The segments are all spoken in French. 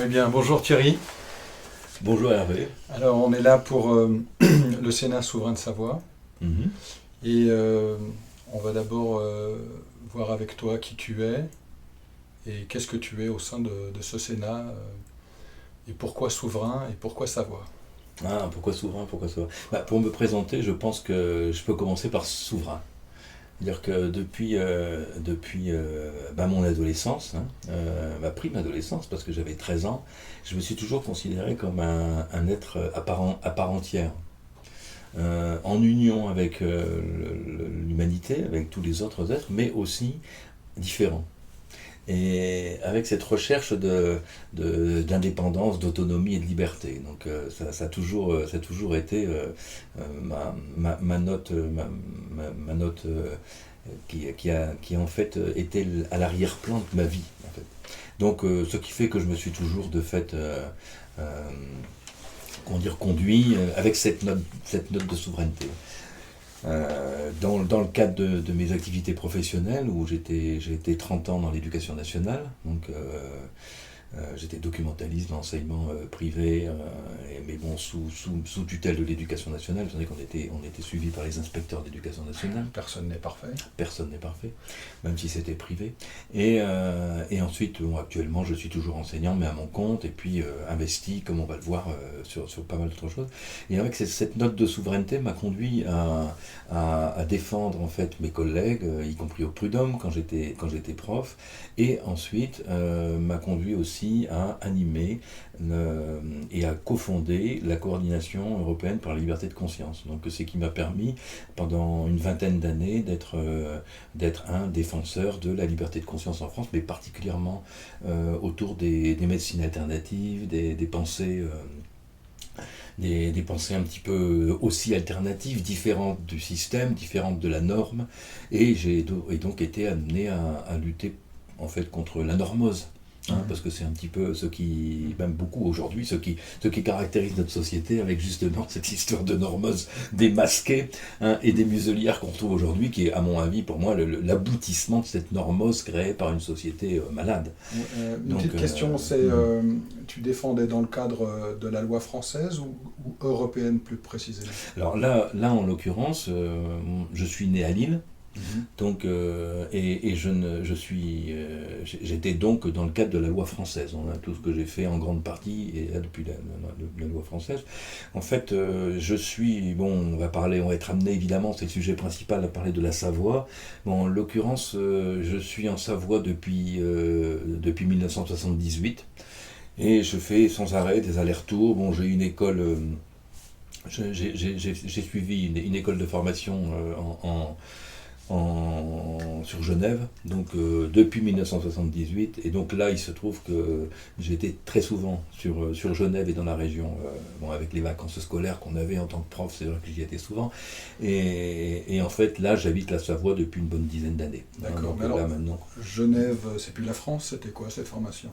bien, bonjour Thierry. Bonjour Hervé. Alors on est là pour le Sénat souverain de Savoie Mhm. et on va d'abord voir avec toi qui tu es et qu'est-ce que tu es au sein de ce Sénat et pourquoi souverain et pourquoi Savoie. Ah, pourquoi souverain, pourquoi souverain? Pour me présenter, je pense que je peux commencer par souverain. C'est-à-dire que depuis mon adolescence, ma prime adolescence, parce que j'avais 13 ans, je me suis toujours considéré comme un être à part entière, en union avec l'humanité, avec tous les autres êtres, mais aussi différent. Et avec cette recherche d'indépendance, d'autonomie et de liberté. Donc ça a toujours été ma note, ma note qui a en fait été à l'arrière-plan de ma vie. En fait. Donc ce qui fait que je me suis toujours de fait conduit avec cette note de souveraineté. Dans le cadre de mes activités professionnelles, où j'ai été 30 ans dans l'éducation nationale, donc j'étais documentaliste d'enseignement privé, mais bon, sous tutelle de l'éducation nationale. Vous savez on était suivi par les inspecteurs d'éducation nationale. Personne n'est parfait. Personne n'est parfait, même si c'était privé. Et ensuite, bon, actuellement, je suis toujours enseignant, mais à mon compte, et puis investi, comme on va le voir, sur pas mal d'autres choses. Et avec cette note de souveraineté m'a conduit à défendre en fait mes collègues, y compris au Prud'homme quand j'étais prof, et ensuite m'a conduit aussi à animer et à cofonder la coordination européenne pour la liberté de conscience. Donc c'est ce qui m'a permis pendant une vingtaine d'années d'être un défenseur de la liberté de conscience en France, mais particulièrement autour des médecines alternatives, des pensées des pensées un petit peu aussi alternatives, différentes du système, différentes de la norme, et j'ai donc été amené à lutter en fait contre la normose. Parce que c'est un petit peu ce qui, même beaucoup aujourd'hui, ce qui caractérise notre société, avec justement cette histoire de normose démasquée et des muselières qu'on trouve aujourd'hui, qui est, à mon avis, pour moi, l'aboutissement de cette normose créée par une société malade. Une petite question, c'est tu défendais dans le cadre de la loi française ou européenne plus précisément? Alors là en l'occurrence, je suis né à Lille. Donc, j'étais donc dans le cadre de la loi française. Tout ce que j'ai fait en grande partie et depuis la loi française. En fait, on va être amené évidemment, c'est le sujet principal, à parler de la Savoie. Bon, en l'occurrence, je suis en Savoie depuis 1978 et je fais sans arrêt des allers-retours. Bon, j'ai une école, j'ai suivi une école de formation sur Genève, donc depuis 1978, et donc là il se trouve que j'étais très souvent sur Genève et dans la région, avec les vacances scolaires qu'on avait en tant que prof, c'est vrai que j'y étais souvent, et en fait là j'habite la Savoie depuis une bonne dizaine d'années. D'accord, mais là, alors maintenant, Genève, c'est plus la France, c'était quoi cette formation?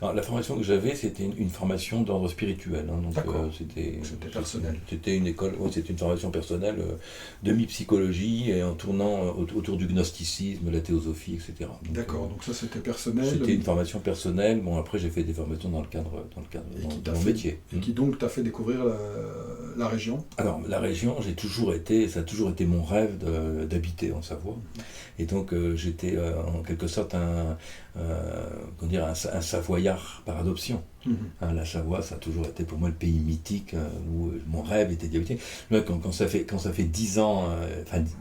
alors, la formation que j'avais, c'était une formation d'ordre spirituel. Donc c'était personnel. C'était une école, c'était une formation personnelle, demi-psychologie, et en tournant autour du gnosticisme, la théosophie, etc. D'accord, donc ça c'était personnel. C'était une formation personnelle. Bon, après j'ai fait des formations dans le cadre de mon métier. Et qui donc t'a fait découvrir la région? Alors la région, ça a toujours été mon rêve d'habiter en Savoie. Et donc j'étais en quelque sorte un Savoyard par adoption. La Savoie, ça a toujours été pour moi le pays mythique où mon rêve était d'y habiter. Là, quand ça fait 10 ans,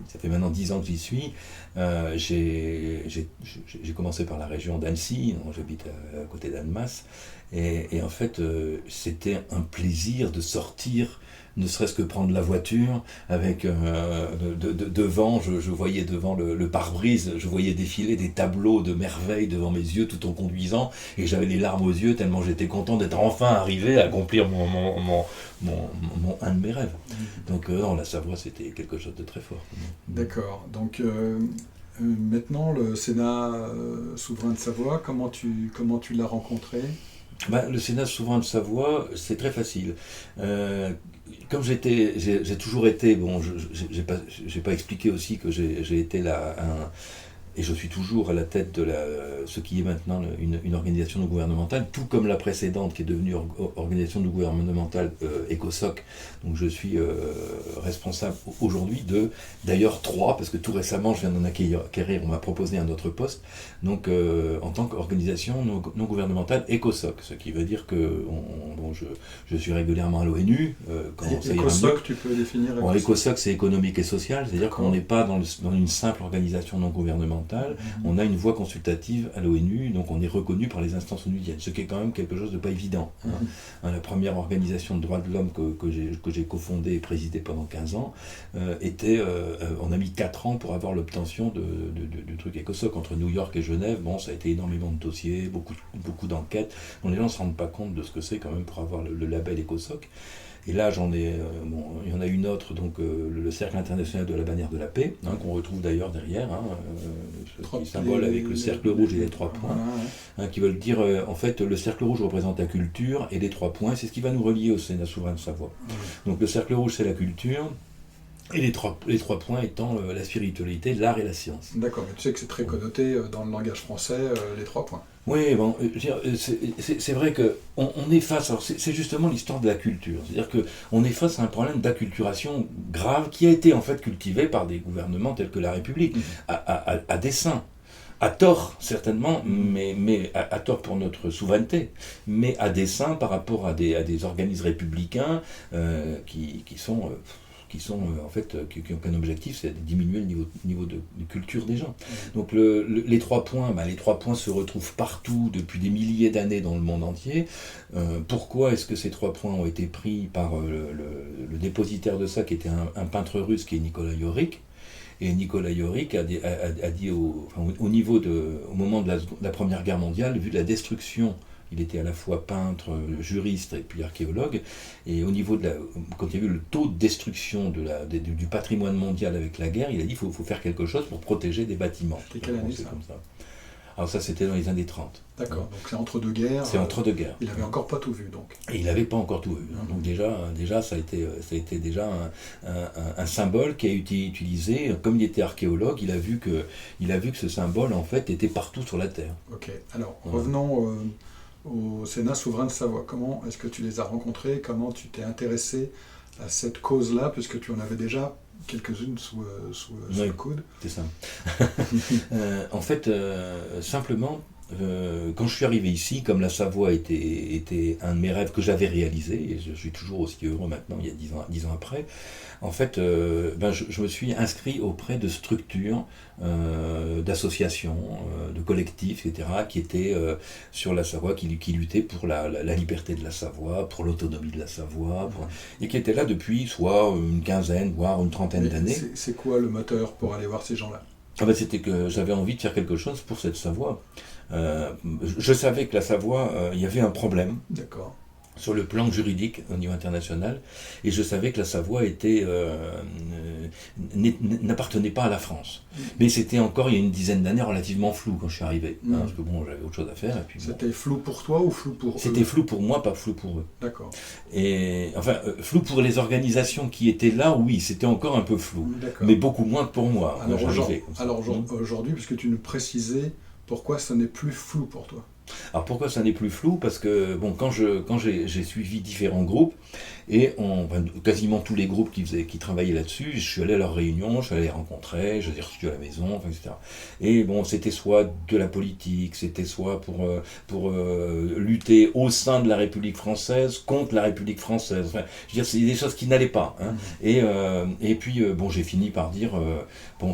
ça fait maintenant 10 ans que j'y suis, j'ai commencé par la région d'Annecy, j'habite à côté d'Annemasse, et en fait, c'était un plaisir de sortir, ne serait-ce que prendre la voiture, avec devant, je voyais devant le pare-brise, je voyais défiler des tableaux de merveilles devant mes yeux tout en conduisant, et j'avais les larmes aux yeux tellement j'étais content d'être enfin arrivé à accomplir un de mes rêves. Donc non, la Savoie, c'était quelque chose de très fort. D'accord, donc maintenant le Sénat souverain de Savoie, comment tu l'as rencontré? Le Sénat souverain de Savoie, c'est très facile. Comme j'ai toujours été, bon, j'ai pas expliqué aussi que j'ai été là et je suis toujours à la tête de ce qui est maintenant une organisation non gouvernementale, tout comme la précédente qui est devenue organisation non gouvernementale ECOSOC. Donc je suis responsable aujourd'hui d'ailleurs 3, parce que tout récemment je viens d'en acquérir, on m'a proposé un autre poste, donc en tant qu'organisation non gouvernementale ECOSOC, ce qui veut dire que je suis régulièrement à l'ONU. ECOSOC, tu peux définir ECOSOC? ECOSOC, c'est économique et social, c'est-à-dire qu'on n'est pas dans une simple organisation non gouvernementale. On a une voix consultative à l'ONU, donc on est reconnu par les instances onusiennes, ce qui est quand même quelque chose de pas évident. La première organisation de droits de l'homme que j'ai cofondée et présidée pendant 15 ans, on a mis 4 ans pour avoir l'obtention du truc ECOSOC. Entre New York et Genève, ça a été énormément de dossiers, beaucoup d'enquêtes. Les gens ne se rendent pas compte de ce que c'est quand même pour avoir le label ECOSOC. Et là, il y en a une autre, donc le Cercle international de la bannière de la paix, qu'on retrouve d'ailleurs derrière, ce petit symbole avec le cercle rouge et les 3 points, qui veulent dire, en fait, le cercle rouge représente la culture, et les 3 points, c'est ce qui va nous relier au Sénat souverain de Savoie. Donc le cercle rouge, c'est la culture, et les trois points étant la spiritualité, l'art et la science. D'accord, mais tu sais que c'est très connoté dans le langage français, les 3 points. Oui, c'est vrai qu'on est face, alors c'est justement l'histoire de la culture, c'est-à-dire qu'on est face à un problème d'acculturation grave qui a été en fait cultivé par des gouvernements tels que la République, à dessein. À tort, certainement, mais à tort pour notre souveraineté, mais à dessein par rapport à des organismes républicains qui ont qu'un objectif, c'est de diminuer le niveau de culture des gens. Donc les 3 points, les 3 points se retrouvent partout depuis des milliers d'années dans le monde entier. Pourquoi est-ce que ces 3 points ont été pris par le dépositaire de ça, qui était un peintre russe, qui est Nicolas Yorik? Et Nicolas Yorik a dit au moment de la Première Guerre mondiale, vu la destruction. Il était à la fois peintre, juriste et puis archéologue. Et au niveau quand il y a eu le taux de destruction du patrimoine mondial avec la guerre, il a dit qu'il faut faire quelque chose pour protéger des bâtiments. C'était quelle année ça ? Comme ça. Alors ça, c'était dans les années 30. D'accord, donc c'est entre deux guerres. C'est entre deux guerres. Il n'avait encore pas tout vu, donc. Et il n'avait pas encore tout vu. Donc déjà ça a été déjà un symbole qui a été utilisé. Comme il était archéologue, il a vu que ce symbole, en fait, était partout sur la Terre. Ok, alors revenons au Sénat souverain de Savoie. Comment est-ce que tu les as rencontrés? Comment tu t'es intéressé à cette cause-là, puisque tu en avais déjà quelques-unes sous le coude? C'est ça. En fait, simplement, quand je suis arrivé ici, comme la Savoie était un de mes rêves que j'avais réalisé, et je suis toujours aussi heureux maintenant, il y a 10 ans après, en fait, je me suis inscrit auprès de structures, d'associations, de collectifs, etc., qui étaient sur la Savoie, qui luttaient pour la liberté de la Savoie, pour l'autonomie de la Savoie, et qui étaient là depuis soit une quinzaine, voire une trentaine d'années. C'est quoi le moteur pour aller voir ces gens-là? C'était que j'avais envie de faire quelque chose pour cette Savoie. Je savais que la Savoie, il y avait un problème. D'accord. Sur le plan juridique au niveau international, et je savais que la Savoie n'appartenait pas à la France. Mais c'était encore, il y a une dizaine d'années, relativement flou quand je suis arrivé, parce que j'avais autre chose à faire. Et puis, c'était flou pour toi ou flou pour eux? C'était flou pour moi, pas flou pour eux. D'accord. Et enfin, flou pour les organisations qui étaient là, oui, c'était encore un peu flou, mais beaucoup moins que pour moi. Alors aujourd'hui, puisque tu nous précisais pourquoi ça n'est plus flou pour toi? Alors pourquoi ça n'est plus flou? Parce que quand j'ai suivi différents groupes, et quasiment tous les groupes qui travaillaient là-dessus, je suis allé à leurs réunions, je suis allé les rencontrer, je les ai reçus à la maison, etc. Et c'était soit de la politique, c'était soit pour lutter au sein de la République française contre la République française. Enfin, je veux dire, c'est des choses qui n'allaient pas. Et puis j'ai fini par dire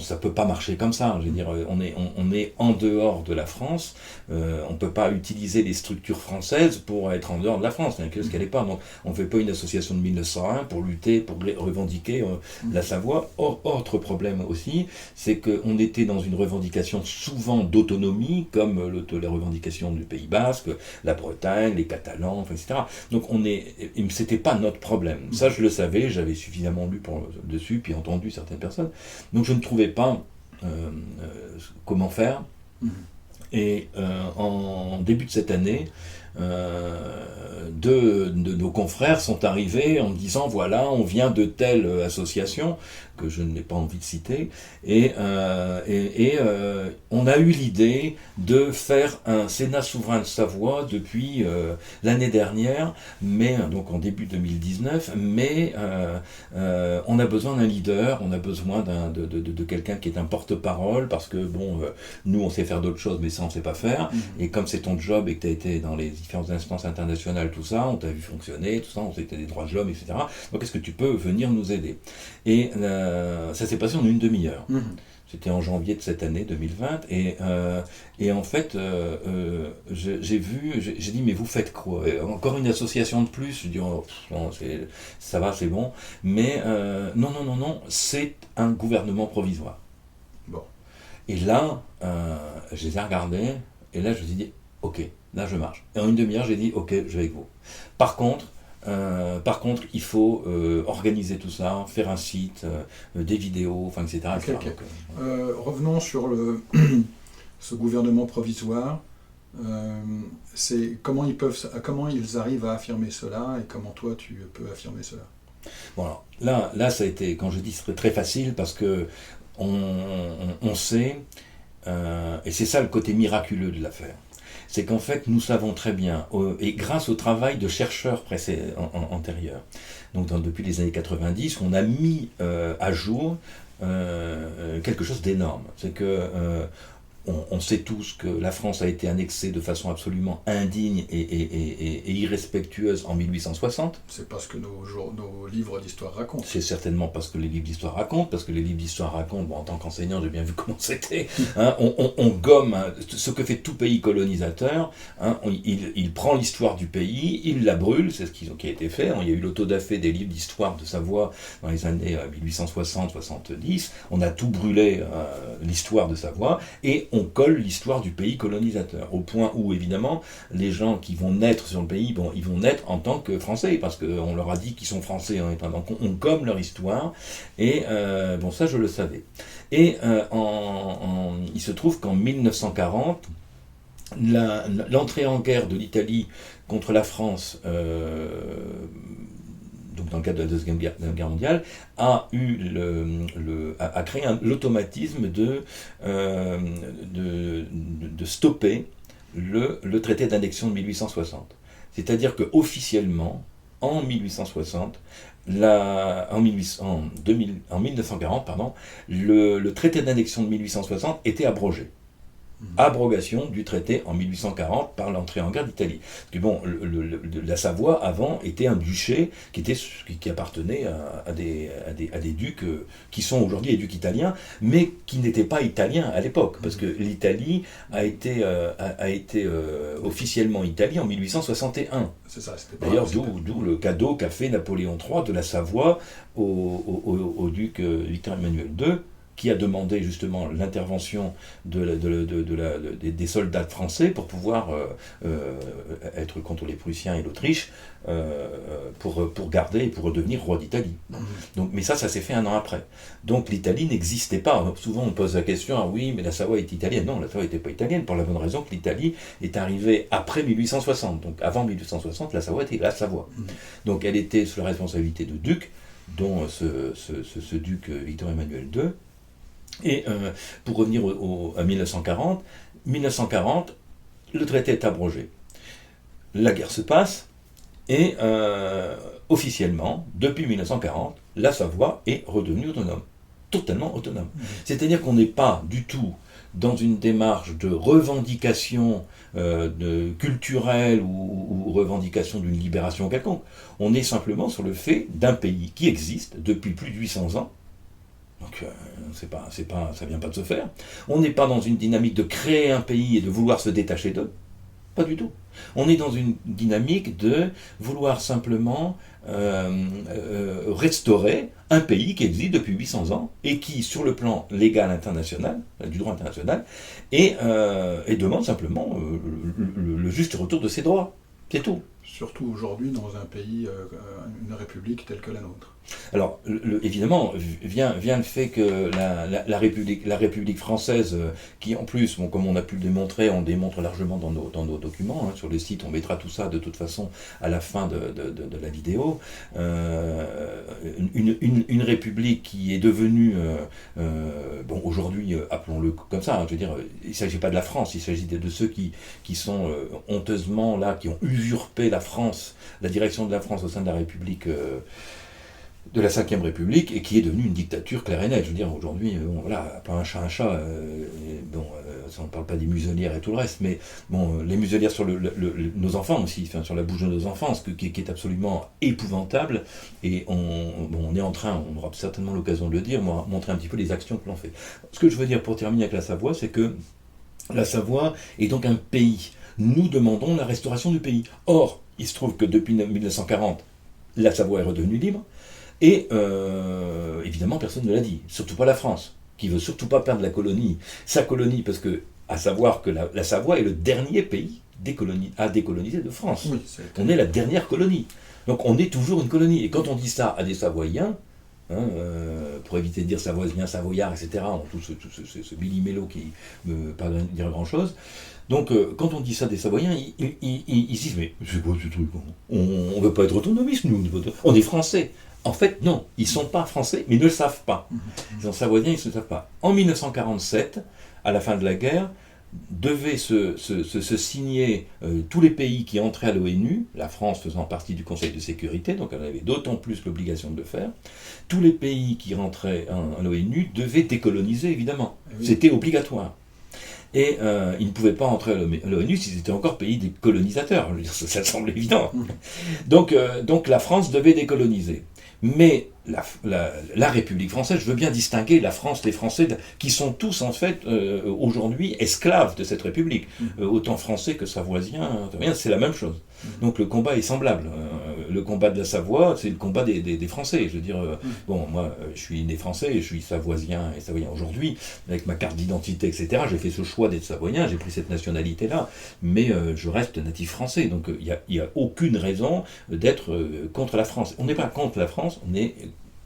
ça peut pas marcher comme ça. Je veux dire, on est en dehors de la France, on peut pas utiliser les structures françaises pour être en dehors de la France, qu'est-ce qu'elle n'est pas. Donc, on ne fait pas une association de 1901 pour lutter, pour revendiquer la Savoie. Autre problème aussi, c'est qu'on était dans une revendication souvent d'autonomie, comme les revendications du Pays Basque, la Bretagne, les Catalans, etc. Donc c'était pas notre problème. Ça, je le savais, j'avais suffisamment lu dessus, puis entendu certaines personnes. Donc je ne trouvais pas comment faire. Et en début de cette année, de nos confrères sont arrivés en me disant voilà, on vient de telle association que je n'ai pas envie de citer, et on a eu l'idée de faire un Sénat souverain de Savoie depuis l'année dernière, mais donc en début 2019, mais on a besoin d'un leader, on a besoin de quelqu'un qui est un porte-parole, parce que bon, nous on sait faire d'autres choses, mais ça on sait pas faire, et comme c'est ton job et que tu as été dans les différentes instances internationales, tout ça, on t'a vu fonctionner, tout ça, on sait que tu as des droits de l'homme, etc. Donc est-ce que tu peux venir nous aider? Et ça s'est passé en une demi-heure. C'était en janvier de cette année 2020, et en fait, j'ai dit mais vous faites quoi? Encore une association de plus? Je dis oh, non, ça va, c'est bon, mais non, c'est un gouvernement provisoire. Bon. Et là, je les ai regardés, et là je me suis dit ok, là je marche. Et en une demi-heure j'ai dit ok, je vais avec vous. Par contre, il faut organiser tout ça, faire un site, des vidéos, enfin, etc. Okay. Donc, revenons sur ce gouvernement provisoire. Comment ils arrivent à affirmer cela, et comment toi tu peux affirmer cela? Bon, alors, là ça a été, quand je dis c'est très facile, parce que on sait, et c'est ça le côté miraculeux de l'affaire, c'est qu'en fait, nous savons très bien, et grâce au travail de chercheurs antérieurs, donc depuis les années 90, on a mis à jour quelque chose d'énorme. C'est que on sait tous que la France a été annexée de façon absolument indigne et irrespectueuse en 1860. C'est parce que nos livres d'histoire racontent. C'est certainement parce que les livres d'histoire racontent, bon, en tant qu'enseignant, j'ai bien vu comment c'était. Hein, on gomme ce que fait tout pays colonisateur. Hein, il prend l'histoire du pays, il la brûle, c'est ce qui a été fait. Il y a eu l'autodafé des livres d'histoire de Savoie dans les années 1860-70. On a tout brûlé, l'histoire de Savoie, et on colle l'histoire du pays colonisateur, au point où, évidemment, les gens qui vont naître sur le pays, bon, ils vont naître en tant que Français, parce qu'on leur a dit qu'ils sont Français, donc on gomme leur histoire, et bon, ça je le savais. Et il se trouve qu'en 1940, l'entrée en guerre de l'Italie contre la France, donc dans le cadre de la Deuxième Guerre mondiale, a créé l'automatisme de stopper le traité d'annexion de 1860. C'est-à-dire qu'officiellement, en 1860, en 1940, pardon, le traité d'annexion de 1860 était abrogé. Abrogation du traité en 1840 par l'entrée en guerre d'Italie. Parce que bon, la Savoie avant était un duché qui appartenait à des ducs qui sont aujourd'hui des ducs italiens, mais qui n'étaient pas italiens à l'époque, parce que l'Italie a été officiellement Italie en 1861. C'est ça. D'ailleurs, d'où le cadeau qu'a fait Napoléon III de la Savoie au duc Victor Emmanuel II, qui a demandé justement l'intervention des soldats français pour pouvoir être contre les Prussiens et l'Autriche, pour garder et pour redevenir roi d'Italie. Donc, mais ça s'est fait un an après. Donc l'Italie n'existait pas. Souvent on pose la question, ah oui, mais la Savoie est italienne. Non, la Savoie n'était pas italienne, pour la bonne raison que l'Italie est arrivée après 1860. Donc avant 1860, la Savoie était la Savoie. Donc elle était sous la responsabilité de ducs, dont ce duc Victor Emmanuel II. Et pour revenir à 1940, le traité est abrogé. La guerre se passe, et officiellement, depuis 1940, la Savoie est redevenue autonome, totalement autonome. C'est-à-dire qu'on n'est pas du tout dans une démarche de revendication culturelle ou revendication d'une libération quelconque. On est simplement sur le fait d'un pays qui existe depuis plus de 800 ans. Donc ça vient pas de se faire. On n'est pas dans une dynamique de créer un pays et de vouloir se détacher d'eux. Pas du tout. On est dans une dynamique de vouloir simplement restaurer un pays qui existe depuis 800 ans et qui, sur le plan légal international, du droit international, et demande simplement le juste retour de ses droits. C'est tout. surtout aujourd'hui dans un pays, une république telle que la nôtre. Alors, évidemment, vient le fait que la République française, qui en plus, bon, comme on a pu le démontrer, on démontre largement dans nos documents, hein, sur le site, on mettra tout ça de toute façon à la fin de la vidéo, une République qui est devenue, bon, aujourd'hui, appelons-le comme ça, hein, je veux dire, il ne s'agit pas de la France, il s'agit de ceux qui sont honteusement là, qui ont usurpé la France, la direction de la France au sein de la République de la Ve République, et qui est devenue une dictature claire et nette. Je veux dire, aujourd'hui, bon, voilà, pas un chat, bon, on ne parle pas des muselières et tout le reste, mais bon, les muselières sur nos enfants aussi, enfin, sur la bouche de nos enfants, qui est absolument épouvantable, et on est en train, on aura certainement l'occasion de le dire, montrer un petit peu les actions que l'on fait. Ce que je veux dire pour terminer avec la Savoie, c'est que la Savoie est donc un pays. Nous demandons la restauration du pays. Or, il se trouve que depuis 1940, la Savoie est redevenue libre, et évidemment, personne ne l'a dit, surtout pas la France, qui veut surtout pas perdre sa colonie, parce que, à savoir que la Savoie est le dernier pays à décoloniser de France. Oui, on est la dernière colonie. Donc on est toujours une colonie. Et quand on dit ça à des Savoyens, hein, pour éviter de dire savoisien, savoyard, etc., tout ce billy-mélo qui ne veut pas dire grand-chose. Donc, quand on dit ça des Savoyens, ils disent « Mais c'est quoi ce truc ? On ne veut pas être autonomiste, nous, on est français. » En fait, non, ils ne sont pas français, mais ils ne le savent pas. Ils sont savoyens, ils ne le savent pas. En 1947, à la fin de la guerre, devaient se signer tous les pays qui entraient à l'ONU, la France faisant partie du Conseil de sécurité, donc elle avait d'autant plus l'obligation de le faire. Tous les pays qui rentraient à l'ONU devaient décoloniser, évidemment. Oui. C'était obligatoire. Et ils ne pouvaient pas entrer à l'ONU s'ils étaient encore pays des colonisateurs. Ça semble évident. Donc la France devait décoloniser. Mais la République française, je veux bien distinguer la France, les Français, qui sont tous en fait aujourd'hui esclaves de cette République. Autant français que savoisiens, c'est la même chose. Donc le combat est semblable. Le combat de la Savoie, c'est le combat des Français. Je veux dire, bon, moi, je suis né français, et je suis savoisien et savoyen aujourd'hui, avec ma carte d'identité, etc. J'ai fait ce choix d'être savoyen, j'ai pris cette nationalité-là, mais je reste natif français. Donc il n'y a aucune raison d'être contre la France. On n'est pas contre la France, on est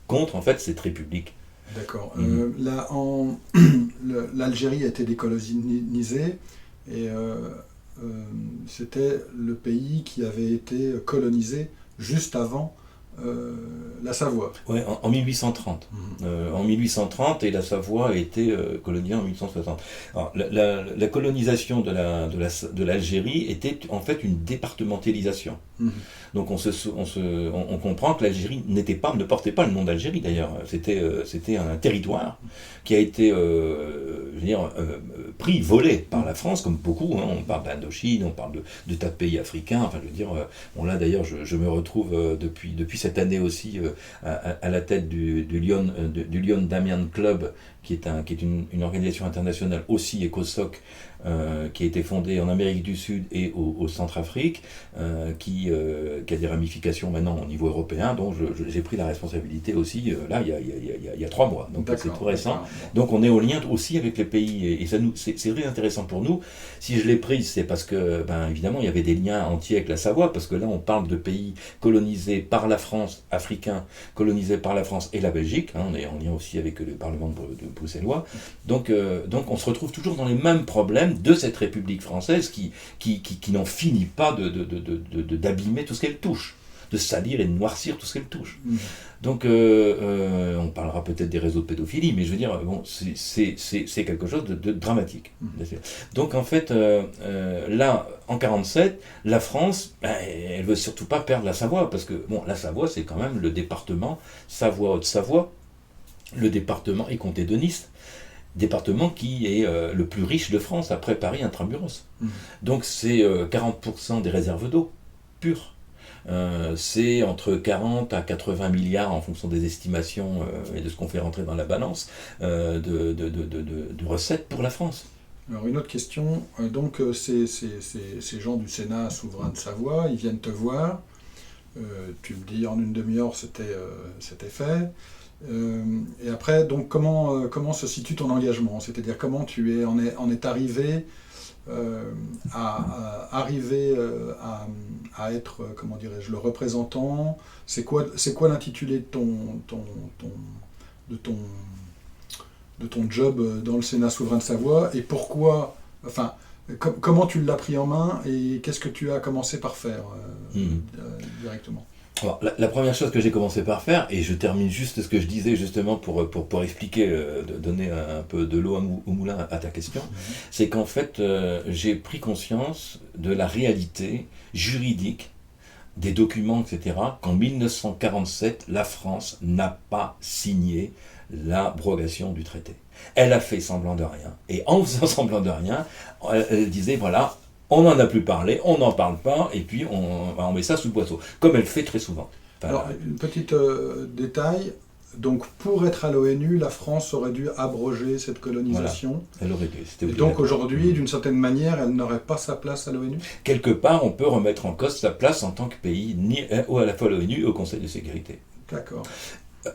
contre, en fait, cette République. D'accord. L'Algérie a été décolonisée, et c'était le pays qui avait été colonisé juste avant la Savoie. Oui, en 1830. En 1830, et la Savoie a été colonisée en 1860. Alors, la colonisation de l'Algérie était en fait une départementalisation. Donc on comprend que l'Algérie ne portait pas le nom d'Algérie d'ailleurs. C'était un territoire qui a été volé par la France, comme beaucoup. Hein. On parle d'Indochine, on parle de tas de pays africains. Enfin, je veux dire, bon là d'ailleurs, je me retrouve depuis cette année aussi à la tête du Lyon Damian Club, qui est une organisation internationale aussi ECOSOC, qui a été fondée en Amérique du Sud et au Centrafrique, qui a des ramifications maintenant au niveau européen, dont j'ai pris la responsabilité aussi, là, il y a 3 mois, donc c'est tout récent. Donc on est au lien aussi avec les pays, et ça c'est très intéressant pour nous. Si je l'ai prise, c'est parce que, évidemment, il y avait des liens entiers avec la Savoie, parce que là, on parle de pays colonisés par la France, africains, colonisés par la France et la Belgique, hein, on est en lien aussi avec le Parlement de bruxellois, donc on se retrouve toujours dans les mêmes problèmes de cette République française qui n'en finit pas d'abîmer tout ce qu'elle touche, de salir et de noircir tout ce qu'elle touche. Donc on parlera peut-être des réseaux de pédophilie, mais je veux dire, bon, c'est quelque chose de dramatique. Donc en fait, là, en 1947, la France, elle veut surtout pas perdre la Savoie, parce que bon, la Savoie, c'est quand même le département Savoie-Haute-Savoie, le département et comté de Nice, département qui est le plus riche de France après Paris intramuros. Donc c'est 40% des réserves d'eau pures. C'est entre 40 à 80 milliards en fonction des estimations et de ce qu'on fait rentrer dans la balance de recettes pour la France. Alors une autre question, donc ces gens du Sénat souverain de Savoie, ils viennent te voir, tu me dis en une demi-heure c'était fait. Et après, donc comment se situe ton engagement ? C'est-à-dire comment tu en es arrivé à arriver à être, comment dirais-je, le représentant? C'est quoi l'intitulé de de ton, de ton job dans le Sénat souverain de Savoie et pourquoi, enfin, comment tu l'as pris en main et qu'est-ce que tu as commencé par faire directement? Alors, la première chose que j'ai commencé par faire, et je termine juste ce que je disais justement pour expliquer, donner un peu de l'eau au moulin à ta question, c'est qu'en fait j'ai pris conscience de la réalité juridique des documents, etc., qu'en 1947, la France n'a pas signé l'abrogation du traité. Elle a fait semblant de rien. Et en faisant semblant de rien, elle disait, voilà, on n'en a plus parlé, on n'en parle pas, et puis on met ça sous le boisseau, comme elle fait très souvent. Enfin, alors, une petite détail. Donc, pour être à l'ONU, la France aurait dû abroger cette colonisation. Voilà, elle aurait dû. Et donc, aujourd'hui, d'une certaine manière, elle n'aurait pas sa place à l'ONU? Quelque part, on peut remettre en cause sa place en tant que pays, ni à la fois à l'ONU et au Conseil de sécurité. D'accord.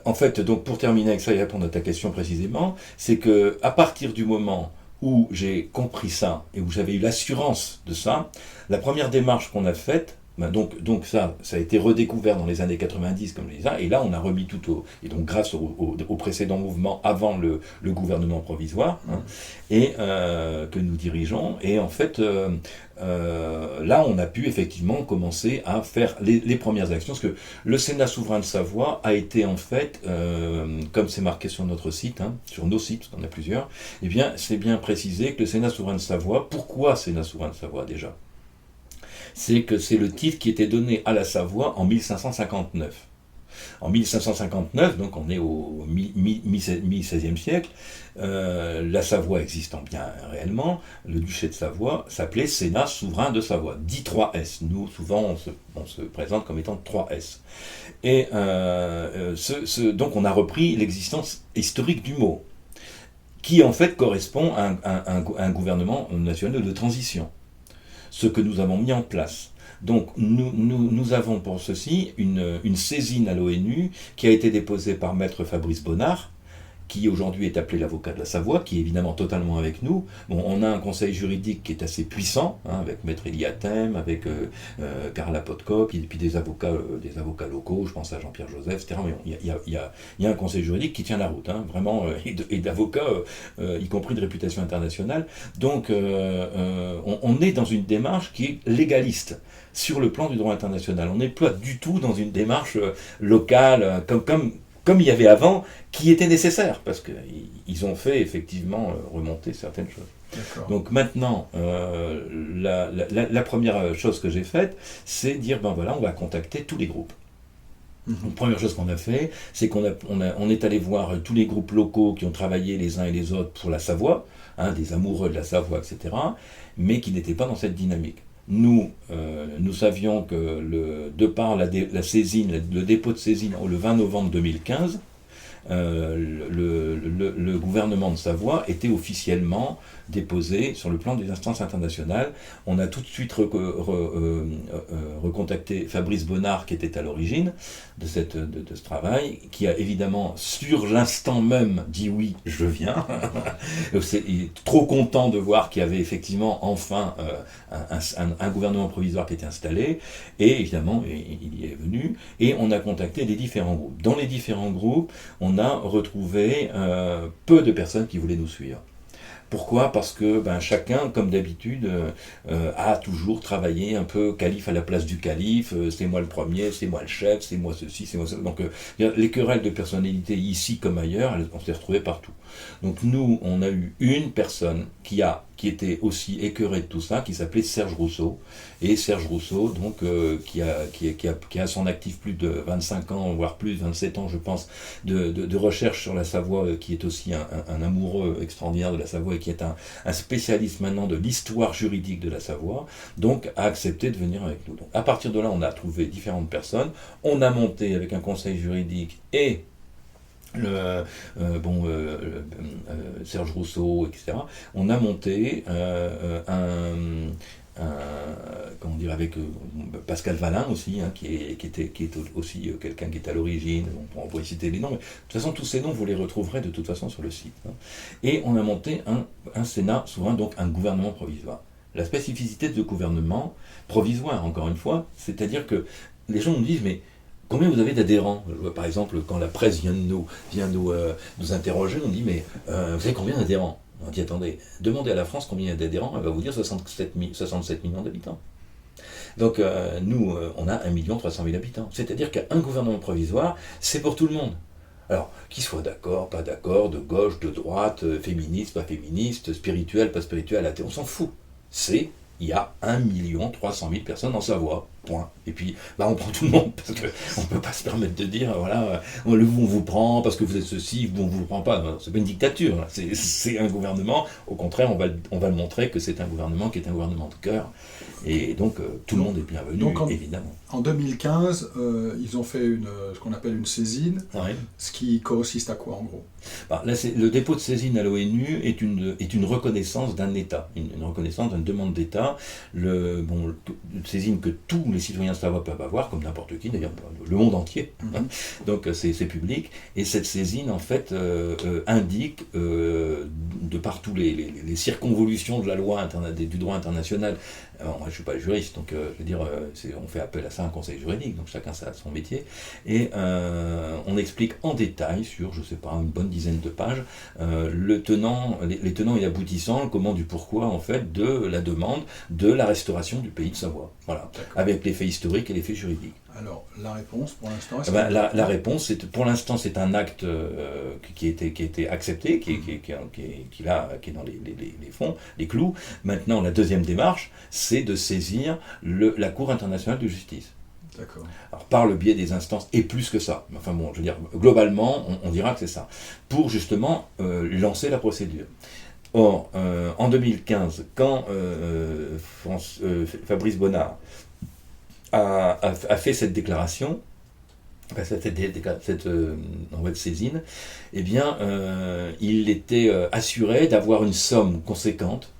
En fait, donc pour terminer avec ça et répondre à ta question précisément, c'est que à partir du moment où j'ai compris ça et où j'avais eu l'assurance de ça, la première démarche qu'on a faite, ben donc ça a été redécouvert dans les années 90, comme je le disais, et là on a remis tout et donc grâce au précédent mouvement avant le gouvernement provisoire, et que nous dirigeons, et en fait là on a pu effectivement commencer à faire les premières actions, parce que le Sénat souverain de Savoie a été en fait, comme c'est marqué sur notre site, sur nos sites, on en a plusieurs, et bien c'est bien précisé que le Sénat souverain de Savoie, pourquoi Sénat souverain de Savoie déjà ? C'est que c'est le titre qui était donné à la Savoie en 1559. En 1559, donc on est au mi-XVIe siècle, la Savoie existant bien réellement, le duché de Savoie s'appelait Sénat souverain de Savoie, dit 3S. Nous, souvent, on se présente comme étant 3S. Et donc on a repris l'existence historique du mot, qui en fait correspond à un gouvernement national de transition. Ce que nous avons mis en place. Donc nous avons pour ceci une saisine à l'ONU qui a été déposée par maître Fabrice Bonnard, qui aujourd'hui est appelé l'avocat de la Savoie, qui est évidemment totalement avec nous. Bon, on a un conseil juridique qui est assez puissant, avec maître Eliatem, avec Carla Podkop, et puis des avocats locaux, je pense à Jean-Pierre Joseph, etc. Mais il y a un conseil juridique qui tient la route, vraiment, et d'avocats, y compris de réputation internationale. Donc on est dans une démarche qui est légaliste sur le plan du droit international. On n'est pas du tout dans une démarche locale, comme il y avait avant, qui était nécessaire, parce qu'ils ont fait effectivement remonter certaines choses. D'accord. Donc maintenant, la première chose que j'ai faite, c'est dire, ben voilà, on va contacter tous les groupes. Donc, première chose qu'on a fait, c'est qu'on est allé voir tous les groupes locaux qui ont travaillé les uns et les autres pour la Savoie, des amoureux de la Savoie, etc., mais qui n'étaient pas dans cette dynamique. Nous savions que de par la saisine, le dépôt de saisine le 20 novembre 2015, le gouvernement de Savoie était officiellement déposé sur le plan des instances internationales. On a tout de suite recontacté Fabrice Bonnard, qui était à l'origine de ce travail, qui a évidemment, sur l'instant même, dit oui, je viens. Il est trop content de voir qu'il y avait effectivement enfin un gouvernement provisoire qui était installé, et évidemment, il y est venu, et on a contacté les différents groupes. Dans les différents groupes, on a retrouvé peu de personnes qui voulaient nous suivre. Pourquoi ? Parce que chacun, comme d'habitude, a toujours travaillé un peu calife à la place du calife, c'est moi le premier, c'est moi le chef, c'est moi ceci, c'est moi ça. Donc les querelles de personnalité ici comme ailleurs, on s'est retrouvées partout. Donc nous, on a eu une personne qui était aussi écœurée de tout ça, qui s'appelait Serge Rousseau. Et Serge Rousseau, donc, qui a à son actif plus de 25 ans, voire plus, 27 ans, je pense, de recherche sur la Savoie, qui est aussi un amoureux extraordinaire de la Savoie, et qui est un spécialiste maintenant de l'histoire juridique de la Savoie, donc a accepté de venir avec nous. Donc, à partir de là, on a trouvé différentes personnes, on a monté avec un conseil juridique et Serge Rousseau, etc. On a monté avec Pascal Valin aussi, qui est aussi quelqu'un qui est à l'origine, on pourrait citer les noms, mais de toute façon tous ces noms vous les retrouverez de toute façon sur le site. Et on a monté un Sénat souverain, donc un gouvernement provisoire. la spécificité de ce gouvernement provisoire, encore une fois, c'est-à-dire que les gens nous disent, mais combien vous avez d'adhérents? Par exemple, quand la presse vient nous interroger, on dit, mais vous avez combien d'adhérents? On dit, attendez, demandez à la France combien il y a d'adhérents, elle va vous dire 67 millions d'habitants. Donc nous, on a 1 300 000 habitants. C'est-à-dire qu'un gouvernement provisoire, c'est pour tout le monde. Alors, qu'ils soient d'accord, pas d'accord, de gauche, de droite, féministe, pas féministe, spirituel, pas spirituel, athée, on s'en fout. Il y a 1 300 000 personnes en Savoie, point. Et puis, on prend tout le monde, parce qu'on ne peut pas se permettre de dire, voilà, on vous prend parce que vous êtes ceci, on ne vous prend pas. Non, c'est pas une dictature, là. C'est un gouvernement, au contraire, on va le montrer que c'est un gouvernement qui est un gouvernement de cœur. Et donc, tout le monde est bienvenu, évidemment. En 2015, ils ont fait ce qu'on appelle une saisine, ce qui consiste à quoi, en gros? Là, le dépôt de saisine à l'ONU est une reconnaissance d'un État, une reconnaissance d'une demande d'État, une saisine que tous les citoyens savoie peuvent avoir, comme n'importe qui, d'ailleurs, le monde entier. Donc, c'est public. Et cette saisine, en fait, indique, de par tous les circonvolutions de la loi du droit international. Alors, moi, je ne suis pas juriste, donc je veux dire, on fait appel à ça, un conseil juridique, donc chacun a son métier, et on explique en détail, sur, je ne sais pas, une bonne dizaine de pages, les tenants et aboutissants, le comment du pourquoi, en fait, de la demande de la restauration du pays de Savoie. Voilà, avec les faits historiques et les faits juridiques. Alors, la réponse, pour l'instant, la réponse, pour l'instant, c'est un acte qui a été accepté, qui est dans les fonds, les clous. Maintenant, la deuxième démarche, c'est de saisir la Cour internationale de justice. D'accord. Alors, par le biais des instances, et plus que ça. Enfin bon, je veux dire, globalement, on dira que c'est ça. Pour justement lancer la procédure. Or, en 2015, quand Fabrice Bonnard a fait cette déclaration, cette saisine, eh bien, il était assuré d'avoir une somme conséquente,